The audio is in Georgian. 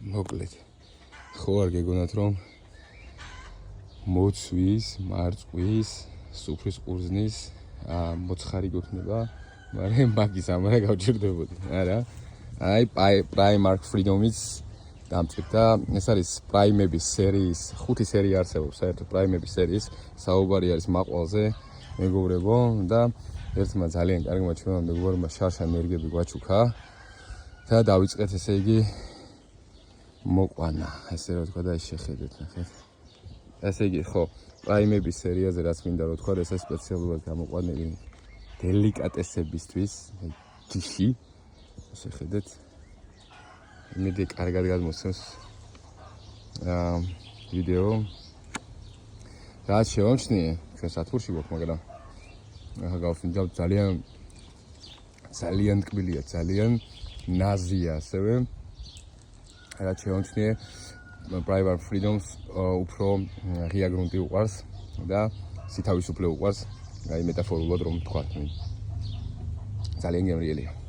მოკლედ ხო არ გეგონათ რომ მოცვის, მარწყვის, სუფრის ყურძნის მოცხარი გქნება, მაგრამ მაგის ამარა გავჭირდებოდი, არა? აი Primark Freedom-ის დამწყდა, ეს არის პრაიმების სერიის, 5 სერია არსებობს საერთოდ პრაიმების სერიის, საუბარი არის მაყვალზე, მეგობრებო და ერთმა ძალიან კარგმა ჩვენმა მეგობრებმა შარშან ნერგები გვაჩუქა და დავიწყეთ ესე იგი მოყვანა, ესე რომ თქვა და შეხედეთ, ნახეთ. ესე იგი, ხო, პრაიმების სერიაზე რაც მინდა რომ თქვა, ეს სპეციალურად გამოყვანილი დელიკატესებისთვის, ჯიში, შეხედეთ. იმედი კარგად გადმოსცემს ვიდეო. რაც შევამჩნიე, ჩვენ სათბურში გვაქვს, მაგრამ ახლა გავფინჯავ ძალიან ტკბილია, ძალიან ნაზია ასევე. რაც შევამჩნიე, Primark Freedom-ს უფრო ღია გრუნტი უყვარს და სითავისუფლე უყვარს, აი მეტაფორულად რომ ვთქვა. ძალიან გემრიელია.